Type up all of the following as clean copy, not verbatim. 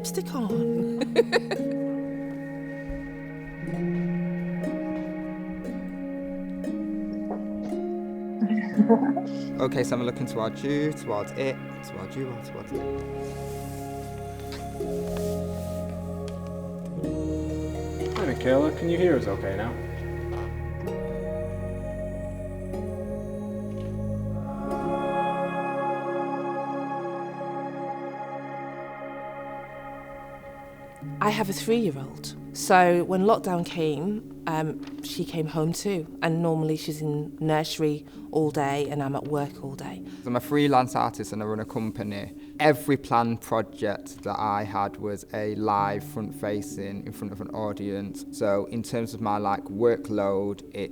lipstick on. Okay, so I'm looking towards you, towards it, towards you, or towards it. Hi Michaela, can you hear us okay now? I have a 3-year-old, so when lockdown came, she came home too, and normally she's in nursery all day and I'm at work all day. I'm a freelance artist and I run a company. Every planned project that I had was a live front-facing in front of an audience. So in terms of my workload, it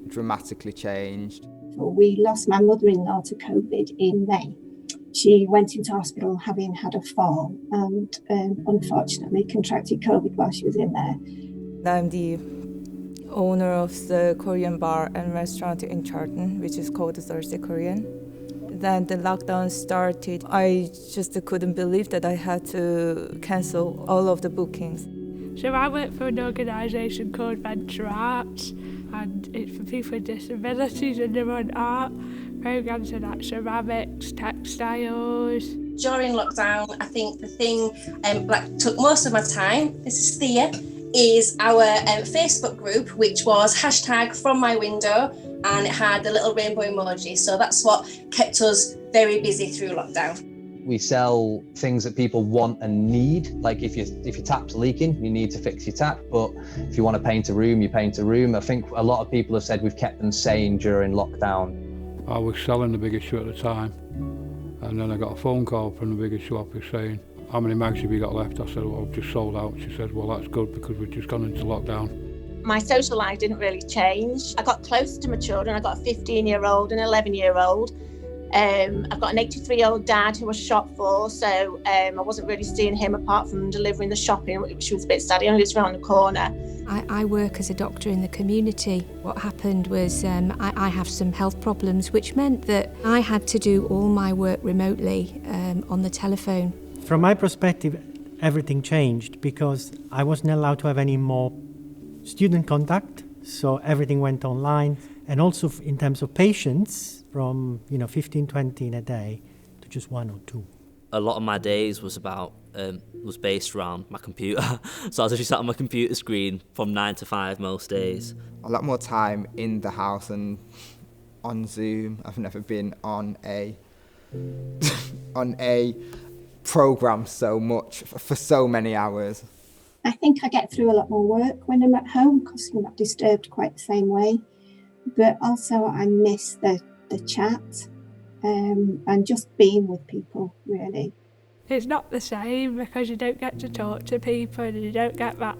dramatically changed. We lost my mother-in-law to COVID in May. She went into hospital having had a fall and unfortunately contracted COVID while she was in there. I'm the owner of the Korean bar and restaurant in Charlton, which is called Thursday Korean. Then the lockdown started. I just couldn't believe that I had to cancel all of the bookings. So I work for an organisation called Venture Arts, and it's for people with disabilities, and they run art programmes and like ceramics, textiles. During lockdown, I think the thing took most of my time, this is Thea, is our Facebook group, which was #FromMyWindow, and it had the little rainbow emoji. So that's what kept us very busy through lockdown. We sell things that people want and need. Like if your tap's leaking, you need to fix your tap. But if you want to paint a room, you paint a room. I think a lot of people have said we've kept them sane during lockdown. I was selling the biggest show at the time, and then I got a phone call from the biggest show office saying, "How many mags have you got left?" I said, "Well, I've just sold out." She said, "Well, that's good because we've just gone into lockdown." My social life didn't really change. I got closer to my children. I got a 15-year-old and an 11-year-old. I've got an 83-year-old dad who was shop for, so I wasn't really seeing him apart from delivering the shopping, which was a bit sad. He only lives around the corner. I work as a doctor in the community. What happened was I have some health problems, which meant that I had to do all my work remotely on the telephone. From my perspective, everything changed because I wasn't allowed to have any more student contact, so everything went online. And also in terms of patients, from 15, 20 in a day to just 1 or 2. A lot of my days was based around my computer. So I was actually sat on my computer screen from 9 to 5 most days. A lot more time in the house and on Zoom. I've never been on a program so much for so many hours. I think I get through a lot more work when I'm at home because you're not disturbed quite the same way. But also I miss the chat and just being with people, really. It's not the same because you don't get to talk to people and you don't get that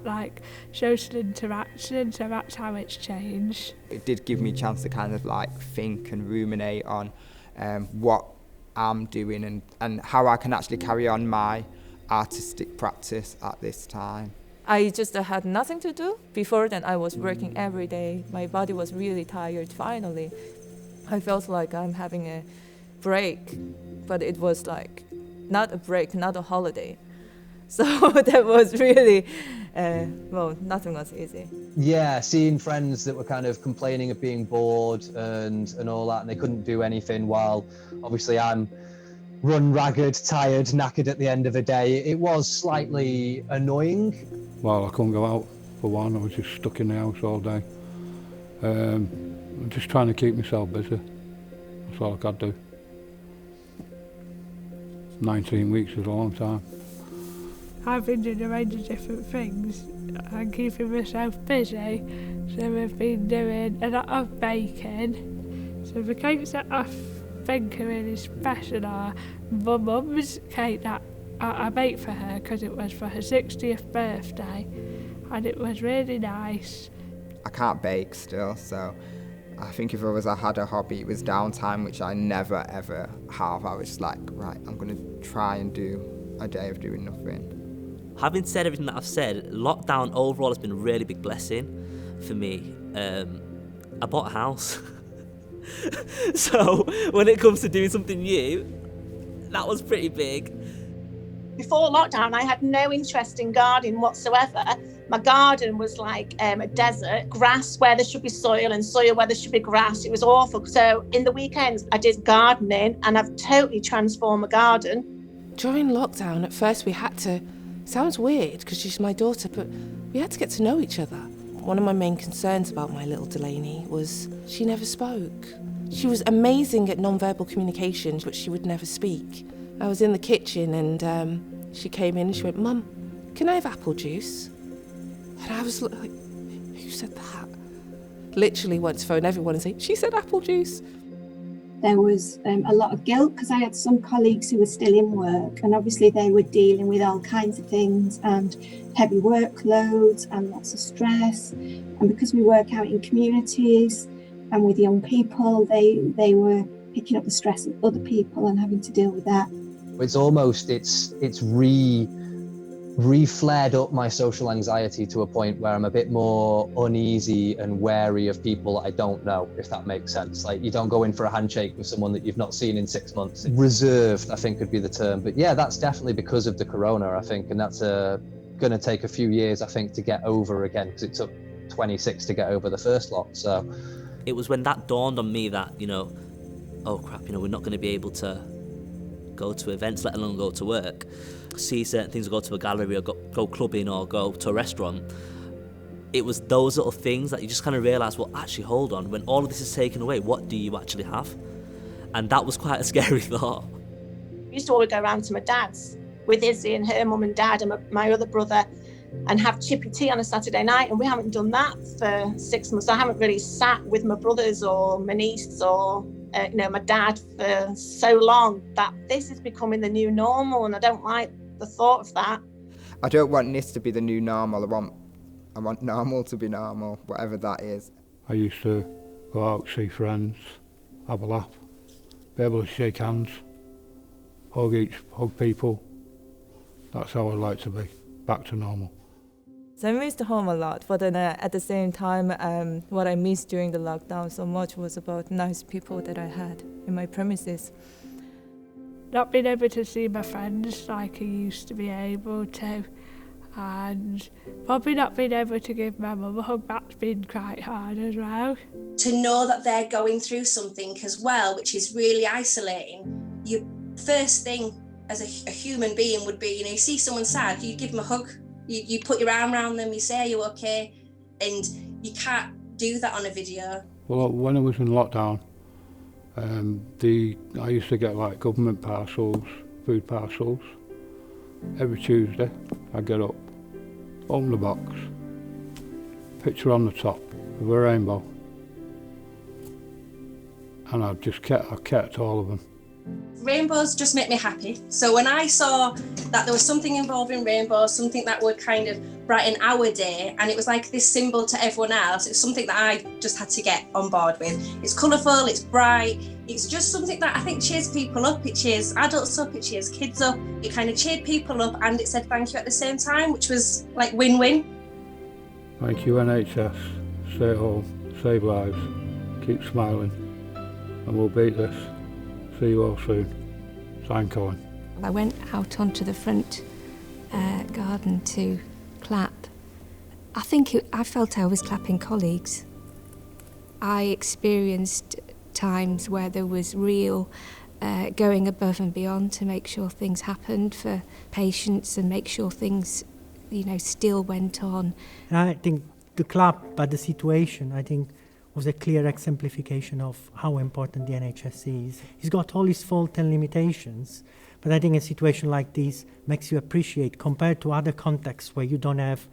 social interaction, so that's how it's changed. It did give me a chance to kind of think and ruminate on what I'm doing and how I can actually carry on my artistic practice at this time. I just had nothing to do. Before then, I was working every day. My body was really tired, finally. I felt like I'm having a break, but it was not a break, not a holiday. So that was really, nothing was easy. Yeah, seeing friends that were kind of complaining of being bored and all that, and they couldn't do anything while obviously I'm run ragged, tired, knackered at the end of the day. It was slightly annoying. Well, I couldn't go out for one. I was just stuck in the house all day. I'm just trying to keep myself busy. That's all I could do. 19 weeks is a long time. I've been doing a range of different things and keeping myself busy. So I've been doing a lot of baking. So the cakes that I think are really special are my mum's cake that I baked for her because it was for her 60th birthday, and it was really nice. I can't bake still, so I think if I had a hobby, it was downtime, which I never ever have. I was just right, I'm going to try and do a day of doing nothing. Having said everything that I've said, lockdown overall has been a really big blessing for me. I bought a house. So when it comes to doing something new, that was pretty big. Before lockdown, I had no interest in gardening whatsoever. My garden was like a desert, grass where there should be soil and soil where there should be grass. It was awful. So in the weekends, I did gardening and I've totally transformed my garden. During lockdown, at first we had to, sounds weird because she's my daughter, but we had to get to know each other. One of my main concerns about my little Delaney was she never spoke. She was amazing at non-verbal communication, but she would never speak. I was in the kitchen and she came in and she went, "Mum, can I have apple juice?" And I was like, who said that? Literally went to phone everyone and say, "She said apple juice." There was a lot of guilt because I had some colleagues who were still in work, and obviously they were dealing with all kinds of things and heavy workloads and lots of stress. And because we work out in communities and with young people, they were picking up the stress of other people and having to deal with that. It's almost, it's re-flared up my social anxiety to a point where I'm a bit more uneasy and wary of people I don't know, if that makes sense. Like, you don't go in for a handshake with someone that you've not seen in 6 months. Reserved, I think, would be the term. But yeah, that's definitely because of the corona, I think, and that's going to take a few years, I think, to get over again, because it took 26 to get over the first lot. So it was when that dawned on me that, oh crap, we're not going to be able to go to events, let alone go to work, see certain things, or go to a gallery, or go clubbing, or go to a restaurant. It was those little things that you just kind of realise, well, actually, hold on, when all of this is taken away, what do you actually have? And that was quite a scary thought. I used to always go around to my dad's with Izzy and her mum and dad and my other brother and have chippy tea on a Saturday night, and we haven't done that for 6 months. I haven't really sat with my brothers or my niece or my dad for so long that this is becoming the new normal, and I don't like the thought of that. I don't want this to be the new normal. I want normal to be normal, whatever that is. I used to go out, see friends, have a laugh, be able to shake hands, hug people. That's how I'd like to be, back to normal. So I missed home a lot, but then at the same time, what I missed during the lockdown so much was about nice people that I had in my premises. Not being able to see my friends like I used to be able to, and probably not being able to give my mum a hug, that's been quite hard as well. To know that they're going through something as well, which is really isolating, your first thing as a human being would be, you see someone sad, you give them a hug. You put your arm around them, you say, "Are you okay?" And you can't do that on a video. Well, when I was in lockdown, I used to get like government parcels, food parcels. Every Tuesday, I'd get up, open the box, picture on the top of a rainbow, and I kept all of them. Rainbows just make me happy. So when I saw that there was something involving rainbows, something that would kind of brighten our day, and it was like this symbol to everyone else, it's something that I just had to get on board with. It's colourful, it's bright, it's just something that I think cheers people up. It cheers adults up, it cheers kids up, it kind of cheered people up, and it said thank you at the same time, which was like win-win. Thank you, NHS. Stay home, save lives, keep smiling, and we'll beat this. See you all soon. Sign Colin. I went out onto the front garden to clap. I felt I was clapping colleagues. I experienced times where there was real going above and beyond to make sure things happened for patients and make sure things, still went on. And I think the clap at the situation, was a clear exemplification of how important the NHS is. It's got all its faults and limitations, but I think a situation like this makes you appreciate, compared to other contexts where you don't have,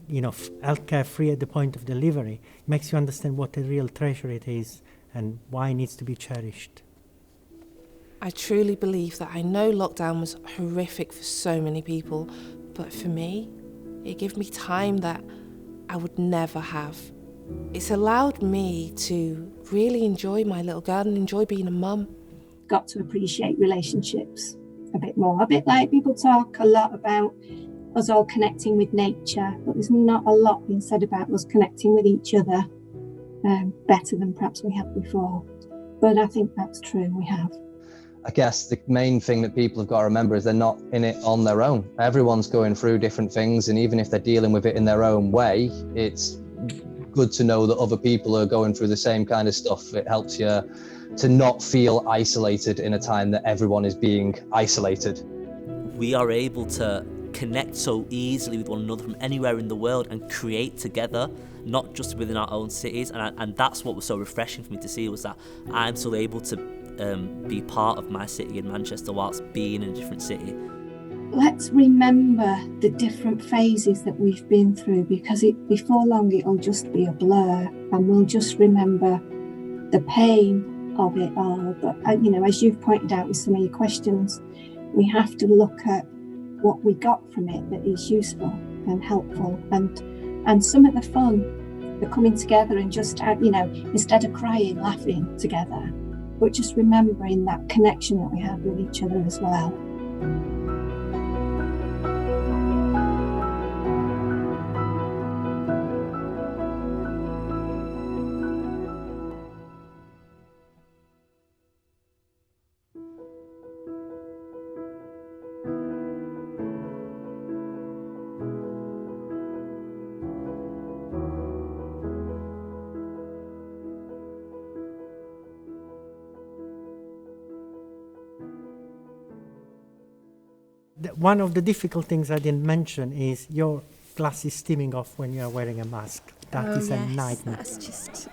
healthcare free at the point of delivery, it makes you understand what a real treasure it is and why it needs to be cherished. I truly believe that I know lockdown was horrific for so many people, but for me, it gave me time that I would never have. It's allowed me to really enjoy my little garden, enjoy being a mum. Got to appreciate relationships a bit more. A bit like people talk a lot about us all connecting with nature, but there's not a lot being said about us connecting with each other better than perhaps we have before. But I think that's true, we have. I guess the main thing that people have got to remember is they're not in it on their own. Everyone's going through different things, and even if they're dealing with it in their own way, it's good to know that other people are going through the same kind of stuff. It helps you to not feel isolated in a time that everyone is being isolated. We are able to connect so easily with one another from anywhere in the world and create together, not just within our own cities. And that's what was so refreshing for me to see, was that I'm still able to be part of my city in Manchester whilst being in a different city. Let's remember the different phases that we've been through, because before long it'll just be a blur and we'll just remember the pain of it all. But as you've pointed out with some of your questions, we have to look at what we got from it that is useful and helpful, and some of the fun, the coming together and just instead of crying, laughing together, but just remembering that connection that we have with each other as well. One of the difficult things I didn't mention is your glasses steaming off when you are wearing a mask. That is a nightmare. That's just